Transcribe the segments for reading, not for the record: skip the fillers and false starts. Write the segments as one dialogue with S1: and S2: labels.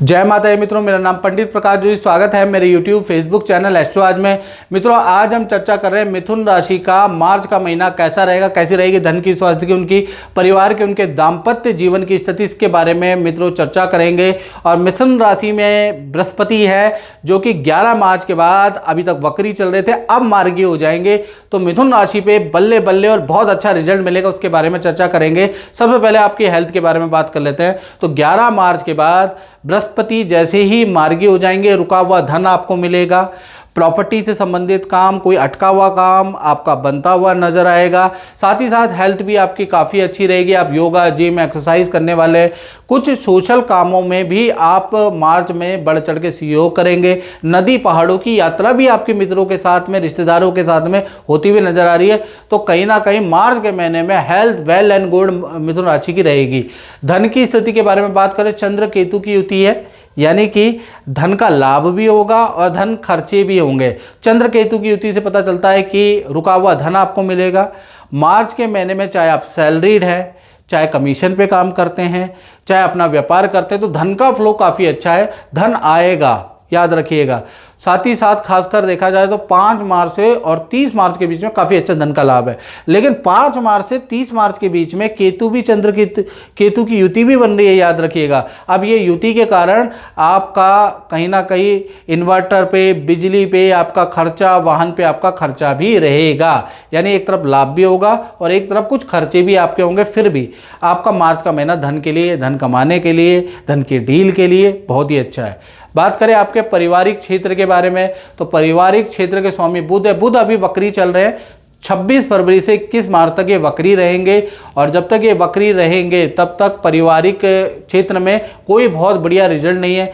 S1: जय माता दी मित्रों, मेरा नाम पंडित प्रकाश जोशी। स्वागत है मेरे YouTube फेसबुक चैनल एस्ट्रो आज में। मित्रों, आज हम चर्चा कर रहे हैं मिथुन राशि का मार्च का महीना कैसा रहेगा, कैसी रहेगी धन की, स्वास्थ्य की, उनकी परिवार के, उनके दाम्पत्य जीवन की स्थिति, इसके बारे में मित्रों चर्चा करेंगे। और मिथुन राशि में बृहस्पति है जो कि 11 मार्च के बाद अभी तक वक्री चल रहे थे, अब मार्गी हो जाएंगे। तो मिथुन राशि पे बल्ले बल्ले और बहुत अच्छा रिजल्ट मिलेगा, उसके बारे में चर्चा करेंगे। सबसे पहले आपकी हेल्थ के बारे में बात कर लेते हैं। तो 11 मार्च के बाद बृहस्पति जैसे ही मार्गी हो जाएंगे, रुका हुआ धन आपको मिलेगा। प्रॉपर्टी से संबंधित काम, कोई अटका हुआ काम आपका बनता हुआ नजर आएगा। साथ ही साथ हेल्थ भी आपकी काफ़ी अच्छी रहेगी। आप योगा, जिम, एक्सरसाइज करने वाले, कुछ सोशल कामों में भी आप मार्च में बढ़ चढ़ के सहयोग करेंगे। नदी पहाड़ों की यात्रा भी आपके मित्रों के साथ में, रिश्तेदारों के साथ में होती हुई नजर आ रही है। तो कहीं ना कहीं मार्च के महीने में हेल्थ वेल एंड गुड मिथुन राशि की रहेगी। धन की स्थिति के बारे में बात करें, चंद्र केतु की युति है, यानी कि धन का लाभ भी होगा और धन खर्चे भी होंगे। चंद्र केतु की युति से पता चलता है कि रुका हुआ धन आपको मिलेगा मार्च के महीने में। चाहे आप सैलरीड है, चाहे कमीशन पे काम करते हैं, चाहे अपना व्यापार करते हैं, तो धन का फ्लो काफ़ी अच्छा है, धन आएगा, याद रखिएगा। साथ ही साथ खासकर देखा जाए तो 5 मार्च से और 30 मार्च के बीच में काफ़ी अच्छा धन का लाभ है। लेकिन 5 मार्च से 30 मार्च के बीच में केतु भी, चंद्र केतु की युति भी बन रही है, याद रखिएगा। अब ये युति के कारण आपका कहीं ना कहीं इन्वर्टर पे, बिजली पे आपका खर्चा, वाहन पे आपका खर्चा भी रहेगा। यानी एक तरफ लाभ भी होगा और एक तरफ कुछ खर्चे भी आपके होंगे। फिर भी आपका मार्च का महीना धन के लिए, धन कमाने के लिए, धन की डील के लिए बहुत ही अच्छा है। बात करें आपके पारिवारिक क्षेत्र के बारे में, तो पारिवारिक क्षेत्र के स्वामी बुध है। बुध अभी वक्री चल रहे हैं, 26 फरवरी से 21 मार्च तक ये वक्री रहेंगे। और जब तक ये वक्री रहेंगे तब तक पारिवारिक क्षेत्र में कोई बहुत बढ़िया रिजल्ट नहीं है।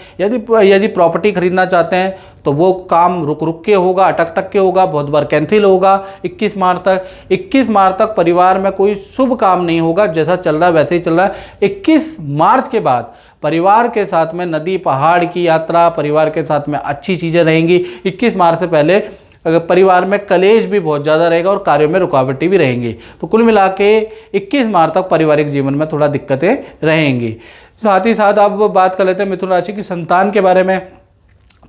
S1: यदि प्रॉपर्टी खरीदना चाहते हैं तो वो काम रुक के होगा, अटक के होगा, बहुत बार कैंसिल होगा 21 मार्च तक। 21 मार्च तक परिवार में कोई शुभ काम नहीं होगा, जैसा चल रहा है वैसे ही चल रहा है। 21 मार्च के बाद परिवार के साथ में नदी पहाड़ की यात्रा, परिवार के साथ में अच्छी चीज़ें रहेंगी। 21 मार्च से पहले अगर परिवार में कलेश भी बहुत ज़्यादा रहेगा और कार्यों में रुकावटें भी रहेंगी। तो कुल मिला के 21 मार्च तक पारिवारिक जीवन में थोड़ा दिक्कतें रहेंगी। साथ ही साथ अब बात कर लेते हैं मिथुन राशि की संतान के बारे में।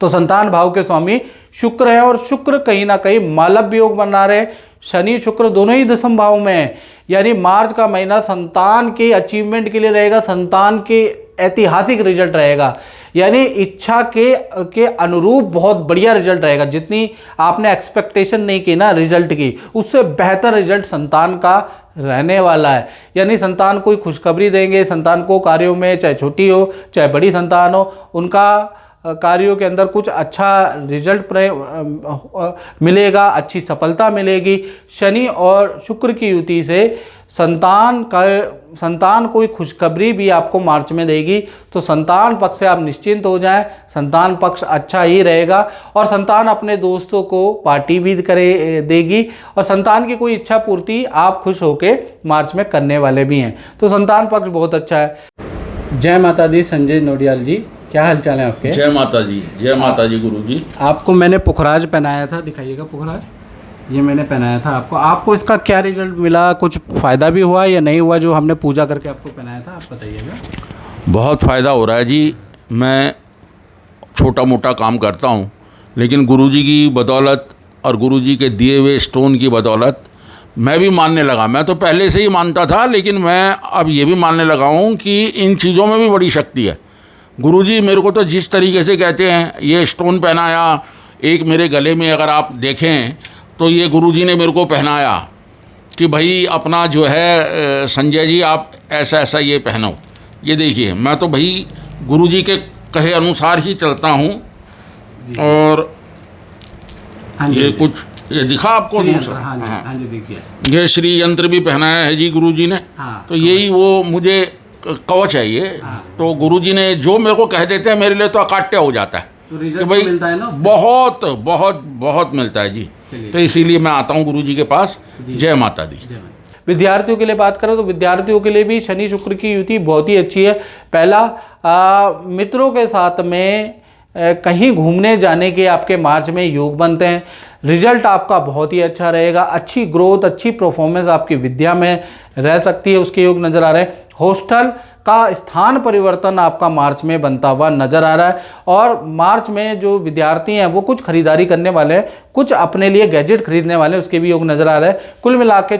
S1: तो संतान भाव के स्वामी शुक्र है और शुक्र कहीं ना कहीं मालव्य योग बना रहे। शनि शुक्र दोनों ही दशम भाव में है, यानी मार्च का महीना संतान के अचीवमेंट के लिए रहेगा, संतान के ऐतिहासिक रिजल्ट रहेगा। यानी इच्छा के अनुरूप बहुत बढ़िया रिजल्ट रहेगा। जितनी आपने एक्सपेक्टेशन नहीं की ना रिजल्ट की, उससे बेहतर रिजल्ट संतान का रहने वाला है। यानी संतान कोई खुशखबरी देंगे, संतान को कार्यों में, चाहे छोटी हो चाहे बड़ी संतान हो, उनका कार्यों के अंदर कुछ अच्छा रिजल्ट मिलेगा, अच्छी सफलता मिलेगी। शनि और शुक्र की युति से संतान कोई खुशखबरी भी आपको मार्च में देगी। तो संतान पक्ष से आप निश्चिंत हो जाएं, संतान पक्ष अच्छा ही रहेगा। और संतान अपने दोस्तों को पार्टी भी देगी और संतान की कोई इच्छा पूर्ति आप खुश होके मार्च में करने वाले भी हैं। तो संतान पक्ष बहुत अच्छा है। जय माता दी। संजय नोडियाल जी, क्या हाल चाल है आपके?
S2: जय माता जी, जय माता जी। गुरु जी,
S1: आपको मैंने पुखराज पहनाया था, दिखाइएगा पुखराज, ये मैंने पहनाया था आपको इसका क्या रिजल्ट मिला? कुछ फ़ायदा भी हुआ या नहीं हुआ जो हमने पूजा करके आपको पहनाया था? आप बताइएगा।
S2: बहुत फ़ायदा हो रहा है जी। मैं छोटा मोटा काम करता हूँ, लेकिन गुरु जी की बदौलत और गुरु जी के दिए हुए स्टोन की बदौलत मैं भी मानने लगा। मैं तो पहले से ही मानता था, लेकिन मैं अब ये भी मानने लगा हूँ कि इन चीज़ों में भी बड़ी शक्ति है। गुरुजी मेरे को तो जिस तरीके से कहते हैं, ये स्टोन पहनाया, एक मेरे गले में अगर आप देखें तो ये गुरुजी ने मेरे को पहनाया कि भाई अपना जो है संजय जी आप ऐसा ऐसा ये पहनो। ये देखिए, मैं तो भाई गुरुजी के कहे अनुसार ही चलता हूँ। और ये कुछ ये दिखा आपको दूसरा, हाँ देखिए, ये श्री यंत्र भी पहनाया है जी गुरुजी ने। तो यही वो मुझे कवच है ये। तो गुरुजी ने जो मेरे को कह देते हैं, मेरे लिए तो अकाट्य हो जाता है कि भाई मिलता है ना, बहुत बहुत बहुत मिलता है जी। तो इसीलिए मैं आता हूँ गुरुजी के पास। जय माता दी।
S1: विद्यार्थियों के लिए बात करें तो विद्यार्थियों के लिए भी शनि शुक्र की युति बहुत ही अच्छी है। पहला, मित्रों के साथ में कहीं घूमने जाने के आपके मार्च में योग बनते हैं। रिजल्ट आपका बहुत ही अच्छा रहेगा। अच्छी ग्रोथ, अच्छी परफॉर्मेंस आपकी विद्या में रह सकती है, उसके योग नज़र आ रहे हैं। हॉस्टल का स्थान परिवर्तन आपका मार्च में बनता हुआ नजर आ रहा है। और मार्च में जो विद्यार्थी हैं वो कुछ खरीदारी करने वाले हैं, कुछ अपने लिए गैजेट खरीदने वाले हैं, उसके भी योग नज़र आ रहा है। कुल मिला के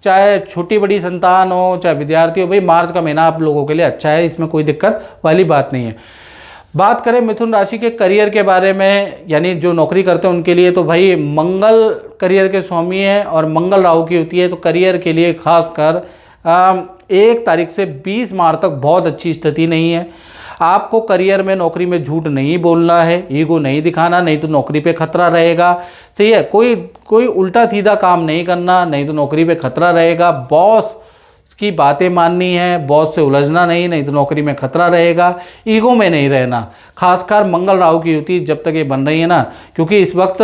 S1: चाहे छोटी बड़ी संतान हो, चाहे विद्यार्थी हो, भाई मार्च का महीना आप लोगों के लिए अच्छा है, इसमें कोई दिक्कत वाली बात नहीं है। बात करें मिथुन राशि के करियर के बारे में, यानी जो नौकरी करते हैं उनके लिए, तो भाई मंगल करियर के स्वामी है और मंगल राहु की होती है, तो करियर के लिए खासकर 1 तारीख से 20 मार्च तक बहुत अच्छी स्थिति नहीं है। आपको करियर में, नौकरी में झूठ नहीं बोलना है, ईगो नहीं दिखाना, नहीं तो नौकरी पे खतरा रहेगा। सही है, कोई उल्टा सीधा काम नहीं करना, नहीं तो नौकरी पे खतरा रहेगा। बॉस की बातें माननी है, बॉस से उलझना नहीं तो नौकरी में खतरा रहेगा। ईगो में नहीं रहना, खासकर मंगल राहु की युति जब तक ये बन रही है ना, क्योंकि इस वक्त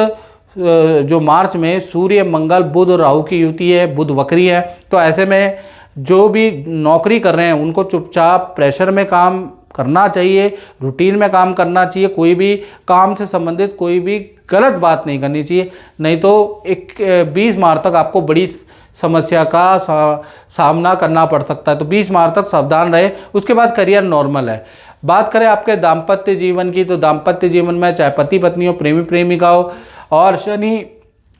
S1: जो मार्च में सूर्य मंगल बुध राहु की युति है, बुध वक्री है, तो ऐसे में जो भी नौकरी कर रहे हैं उनको चुपचाप प्रेशर में काम करना चाहिए, रूटीन में काम करना चाहिए, कोई भी काम से संबंधित कोई भी गलत बात नहीं करनी चाहिए, नहीं तो 20 मार्च तक आपको बड़ी समस्या का सामना करना पड़ सकता है। तो 20 मार्च तक सावधान रहे, उसके बाद करियर नॉर्मल है। बात करें आपके दाम्पत्य जीवन की, तो दाम्पत्य जीवन में चाहे पति पत्नी हो, प्रेमी प्रेमिका हो, और शनि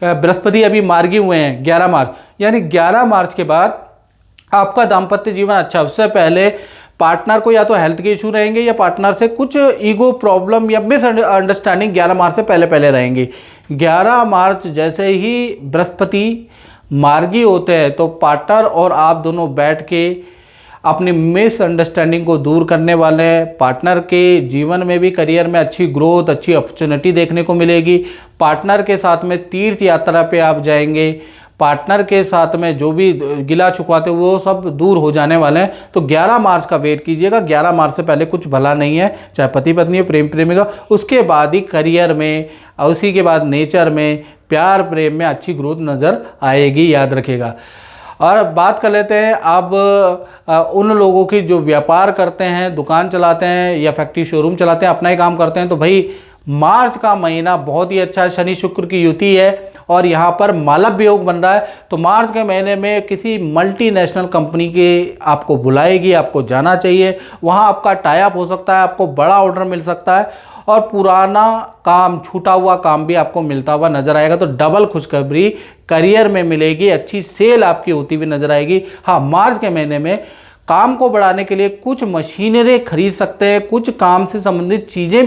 S1: बृहस्पति अभी मार्गी हुए हैं 11 मार्च, यानी 11 मार्च के बाद आपका दाम्पत्य जीवन अच्छा। उससे पहले पार्टनर को या तो हेल्थ के इशू रहेंगे या पार्टनर से कुछ ईगो प्रॉब्लम या मिसअंडरस्टैंडिंग 11 मार्च से पहले रहेंगी। 11 मार्च जैसे ही बृहस्पति मार्गी होते हैं तो पार्टनर और आप दोनों बैठ के अपनी मिसअंडरस्टैंडिंग को दूर करने वाले हैं। पार्टनर के जीवन में भी, करियर में अच्छी ग्रोथ, अच्छी अपॉर्चुनिटी देखने को मिलेगी। पार्टनर के साथ में तीर्थ यात्रा पे आप जाएंगे, पार्टनर के साथ में जो भी गिला छुपाते वो सब दूर हो जाने वाले हैं। तो 11 मार्च का वेट कीजिएगा, 11 मार्च से पहले कुछ भला नहीं है, चाहे पति पत्नी हो, प्रेम प्रेमिका। उसके बाद ही करियर में और उसी के बाद नेचर में, प्यार प्रेम में अच्छी ग्रोथ नज़र आएगी, याद रखिएगा। और बात कर लेते हैं अब उन लोगों की जो व्यापार करते हैं, दुकान चलाते हैं या फैक्ट्री शोरूम चलाते हैं, अपना ही काम करते हैं, तो भाई मार्च का महीना बहुत ही अच्छा है। शनि शुक्र की युति है और यहाँ पर मालव्य योग बन रहा है, तो मार्च के महीने में किसी मल्टीनेशनल कंपनी के आपको बुलाएगी, आपको जाना चाहिए, वहाँ आपका टाई अप हो सकता है, आपको बड़ा ऑर्डर मिल सकता है और पुराना काम, छूटा हुआ काम भी आपको मिलता हुआ नजर आएगा। तो डबल खुशखबरी करियर में मिलेगी, अच्छी सेल आपकी होती हुई नजर आएगी। हाँ, मार्च के महीने में काम को बढ़ाने के लिए कुछ मशीनरी खरीद सकते हैं, कुछ काम से संबंधित चीज़ें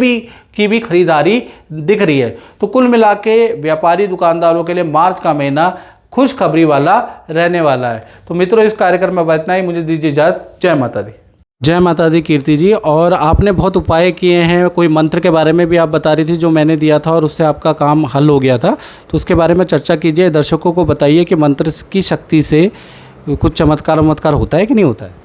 S1: की भी खरीदारी दिख रही है। तो कुल मिला के व्यापारी दुकानदारों के लिए मार्च का महीना खुशखबरी वाला रहने वाला है। तो मित्रों, इस कार्यक्रम में इतना ही, मुझे दीजिए इजाज़त। जय माता दी। जय माता दी कीर्ति जी। और आपने बहुत उपाय किए हैं, कोई मंत्र के बारे में भी आप बता रही थी जो मैंने दिया था और उससे आपका काम हल हो गया था, तो उसके बारे में चर्चा कीजिए, दर्शकों को बताइए कि मंत्र की शक्ति से कुछ चमत्कार होता है कि नहीं होता है।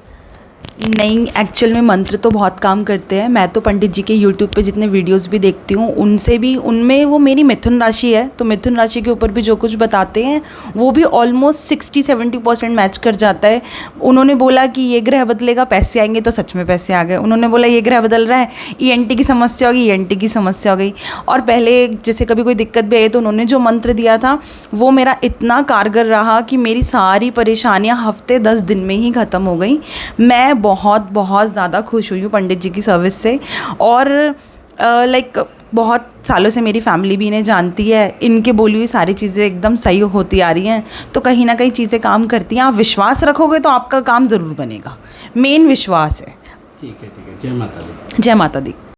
S3: नहीं, एक्चुअल में मंत्र तो बहुत काम करते हैं। मैं तो पंडित जी के यूट्यूब पे जितने वीडियोस भी देखती हूँ उनसे भी, उनमें वो मेरी मिथुन राशि है, तो मिथुन राशि के ऊपर भी जो कुछ बताते हैं वो भी ऑलमोस्ट 60-70% मैच कर जाता है। उन्होंने बोला कि ये ग्रह बदलेगा, पैसे आएंगे, तो सच में पैसे आ गए। उन्होंने बोला ये ग्रह बदल रहा है, ENT की समस्या होगी, ENT की समस्या हो गई। और पहले जैसे कभी कोई दिक्कत भी आई तो उन्होंने जो मंत्र दिया था वो मेरा इतना कारगर रहा कि मेरी सारी परेशानियाँ हफ्ते 10 दिन में ही ख़त्म हो गई। मैं बहुत ज़्यादा खुश हुई हूँ पंडित जी की सर्विस से। और लाइक बहुत सालों से मेरी फैमिली भी इन्हें जानती है, इनके बोली हुई सारी चीज़ें एकदम सही होती आ रही हैं, तो कहीं ना कहीं चीज़ें काम करती हैं। आप विश्वास रखोगे तो आपका काम ज़रूर बनेगा, मेन विश्वास है।
S1: ठीक है, जय माता दी।
S3: जय माता दी।